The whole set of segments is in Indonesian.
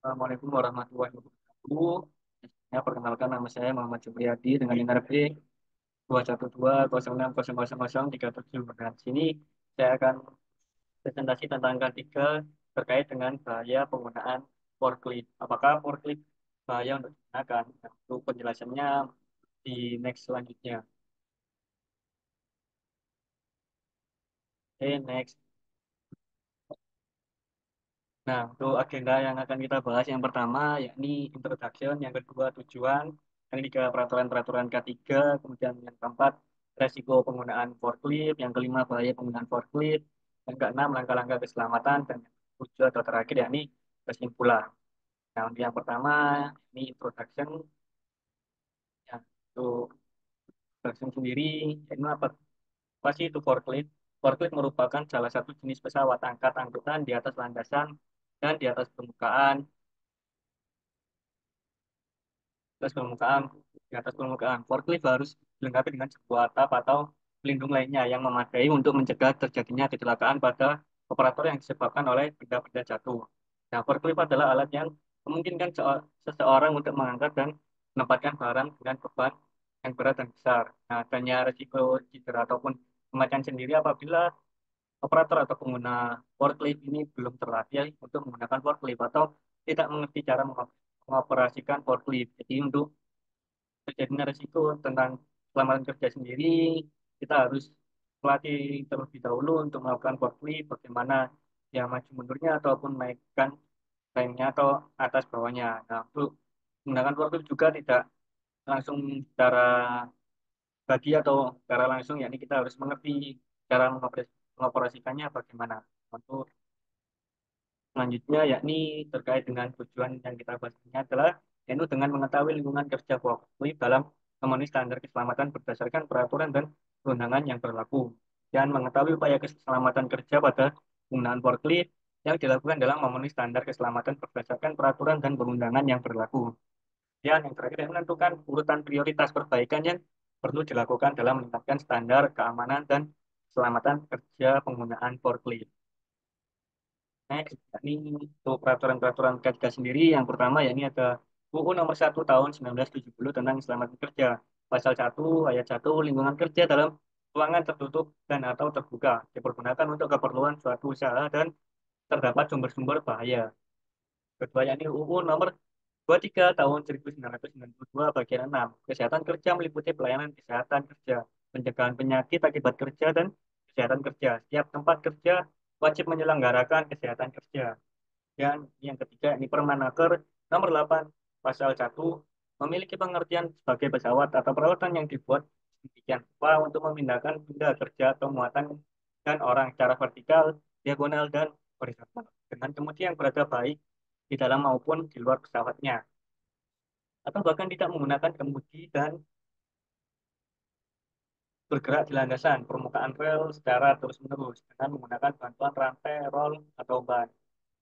Assalamualaikum warahmatullahi wabarakatuh. Ya, perkenalkan nama saya Muhammad Supriyadi dengan NRP 212060037. Nah, di sini saya akan presentasi tentang K3 terkait dengan bahaya penggunaan forklift. Apakah forklift bahaya untuk digunakan? Nah, untuk penjelasannya di next selanjutnya. Oke, next. Nah, untuk agenda yang akan kita bahas yang pertama yakni introduction, yang kedua tujuan, yang ketiga peraturan-peraturan K3, kemudian yang keempat resiko penggunaan forklift, yang kelima bahaya penggunaan forklift, yang keenam langkah-langkah keselamatan, dan yang ketujuh atau terakhir yakni kesimpulan. Nah, untuk yang pertama ini introduction, yang untuk introduction sendiri, ini apa sih itu forklift? Forklift merupakan salah satu jenis pesawat angkat angkutan di atas landasan dan di atas permukaan permukaan di atas permukaan. Forklift harus dilengkapi dengan sebuah atap atau pelindung lainnya yang memadai untuk mencegah terjadinya kecelakaan pada operator yang disebabkan oleh benda-benda jatuh. Nah, forklift adalah alat yang memungkinkan seseorang untuk mengangkat dan menempatkan barang dengan beban yang berat dan besar. Nah, adanya risiko cedera ataupun kematian sendiri apabila operator atau pengguna forklift ini belum terlatih untuk menggunakan forklift atau tidak mengerti cara mengoperasikan forklift. Jadi untuk terjadinya resiko tentang keselamatan kerja sendiri, kita harus melatih terlebih dahulu untuk melakukan forklift, bagaimana ya maju mundurnya ataupun naikkan remnya atau atas bawahnya. Nah, untuk menggunakan forklift juga tidak langsung secara bagi atau secara langsung, yakni kita harus mengerti cara mengoperasikannya bagaimana. Untuk selanjutnya yakni terkait dengan tujuan yang kita bahas ini adalah yaitu dengan mengetahui lingkungan kerja forklift dalam memenuhi standar keselamatan berdasarkan peraturan dan perundangan yang berlaku dan mengetahui upaya keselamatan kerja pada penggunaan forklift yang dilakukan dalam memenuhi standar keselamatan berdasarkan peraturan dan perundangan yang berlaku. Dan yang terakhir yang menentukan urutan prioritas perbaikan yang perlu dilakukan dalam meningkatkan standar keamanan dan keselamatan kerja penggunaan forklift. Next, ini untuk peraturan-peraturan K3 sendiri, yang pertama ya ini ada UU nomor 1 tahun 1970 tentang keselamatan kerja. Pasal 1 ayat 1 lingkungan kerja dalam ruangan tertutup dan atau terbuka dipergunakan untuk keperluan suatu usaha dan terdapat sumber-sumber bahaya. Kedua yakni UU nomor 23 tahun 1992 bagian 6. Kesehatan kerja meliputi pelayanan kesehatan kerja, pencegahan penyakit akibat kerja dan kesehatan kerja. Setiap tempat kerja wajib menyelenggarakan kesehatan kerja. Dan yang ketiga, ini Permenaker nomor 8 pasal 1 memiliki pengertian sebagai pesawat atau peralatan yang dibuat sedemikian rupa untuk memindahkan benda kerja atau muatan dan orang secara vertikal, diagonal, dan horizontal dengan kemudi yang berada baik di dalam maupun di luar pesawatnya atau bahkan tidak menggunakan kemudi dan bergerak di landasan permukaan rel secara terus-menerus dengan menggunakan bantuan rantai, roll, atau ban.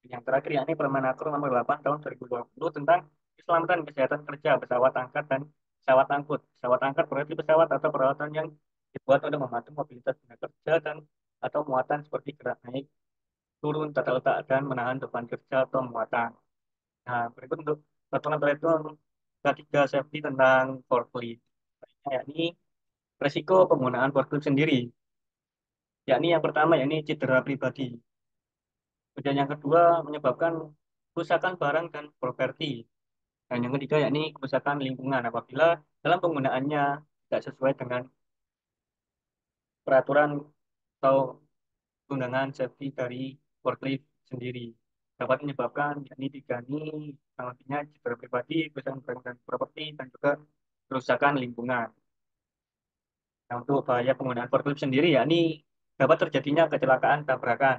Yang terakhir yakni Permenaker nomor 8 tahun 2020 tentang keselamatan kesehatan kerja pesawat angkat dan pesawat angkut. Pesawat angkat berarti pesawat atau peralatan yang dibuat untuk membantu mobilitas tenaga kerja dan atau muatan seperti gerak naik, turun, tata letak, dan menahan beban kerja atau muatan. Nah, berikut untuk peraturan-peraturan ketiga safety tentang forklift. Yakni resiko penggunaan forklift sendiri. Yakni yang pertama yakni cedera pribadi. Kemudian yang kedua menyebabkan kerusakan barang dan properti. Dan yang ketiga yakni kerusakan lingkungan apabila dalam penggunaannya tidak sesuai dengan peraturan atau undangan safety dari forklift sendiri. Dapat menyebabkan yakni tiga ini nantinya cedera pribadi, kerusakan barang dan properti, dan juga kerusakan lingkungan. Nah, untuk bahaya penggunaan forklift sendiri yakni dapat terjadinya kecelakaan tabrakan.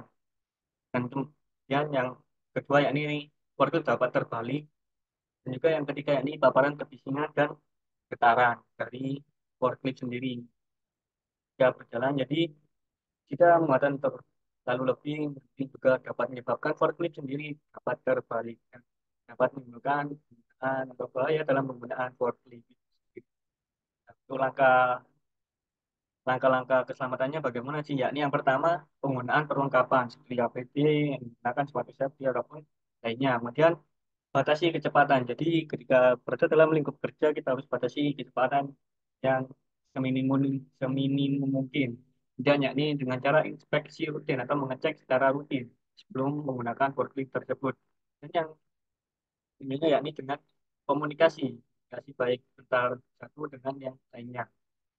Dan kemudian yang kedua yakni forklift dapat terbalik. Dan juga yang ketiga yakni paparan kebisingan dan getaran dari forklift sendiri jika berjalan. Jadi jika muatan terlalu lebih mungkin juga dapat menyebabkan forklift sendiri dapat terbalik dan dapat menimbulkan penggunaan atau bahaya dalam penggunaan forklift. Itu langkah-langkah keselamatannya bagaimana sih? Yakni yang pertama penggunaan perlengkapan seperti APD yang menggunakan sepatu safety ataupun lainnya. Kemudian batasi kecepatan. Jadi ketika berada dalam lingkup kerja kita harus batasi kecepatan yang seminimum seminimum mungkin. Dan yakni dengan cara inspeksi rutin atau mengecek secara rutin sebelum menggunakan forklift tersebut. Dan yang intinya yakni dengan komunikasi, komunikasi baik antar satu dengan yang lainnya.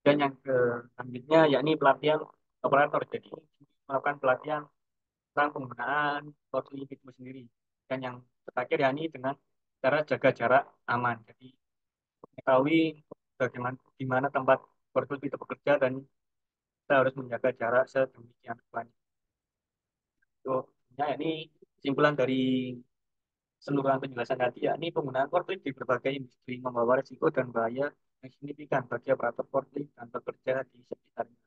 Dan yang selanjutnya yakni pelatihan operator. Jadi melakukan pelatihan tentang penggunaan forklift itu sendiri. Dan yang terakhir yakni dengan cara jaga jarak aman. Jadi mengetahui bagaimana di mana tempat forklift itu bekerja dan kita harus menjaga jarak sedemikian rupa. Itu ya, ini kesimpulan dari seluruh penjelasan tadi, yakni penggunaan forklift di berbagai industri membawa risiko dan bahaya yang signifikan bagi operator forklift dan pekerja di sekitarnya.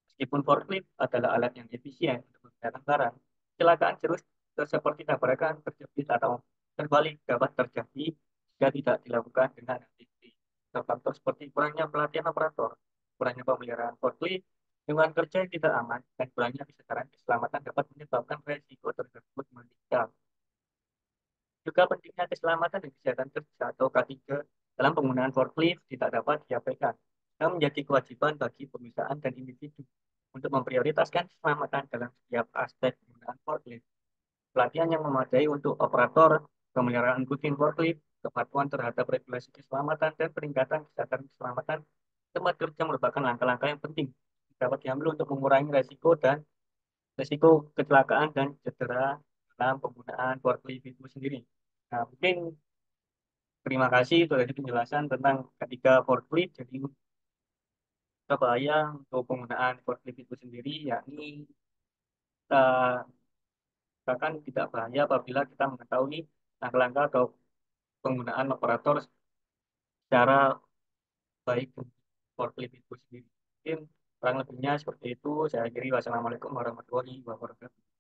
Meskipun forklift adalah alat yang efisien untuk menggerakkan barang, kecelakaan serius seperti tabrakan, terjepit, atau terbalik dapat terjadi jika tidak dilakukan dengan hati-hati. Faktor seperti kurangnya pelatihan operator, kurangnya pemeliharaan forklift, lingkungan kerja yang tidak aman, dan kurangnya kesadaran keselamatan dapat menyebabkan resiko tersebut meningkat. Juga pentingnya keselamatan dan kesehatan kerja atau K3 dalam penggunaan forklift tidak dapat diabaikan. Yang menjadi kewajiban bagi perusahaan dan individu untuk memprioritaskan keselamatan dalam setiap aspek penggunaan forklift. Pelatihan yang memadai untuk operator, pemeliharaan rutin forklift, kepatuhan terhadap regulasi keselamatan, dan peningkatan kesehatan keselamatan tempat kerja merupakan langkah-langkah yang penting dapat diambil untuk mengurangi resiko kecelakaan dan cedera dalam penggunaan forklift itu sendiri. Nah, mungkin terima kasih itu tadi penjelasan tentang ketiga forklift. Jadi bahaya untuk penggunaan forklift itu sendiri, yakni kita bahkan tidak bahaya apabila kita mengetahui langkah-langkah atau penggunaan operator secara baik untuk forklift itu sendiri. Mungkin kurang lebihnya seperti itu. Saya akhiri. Wassalamualaikum warahmatullahi wabarakatuh.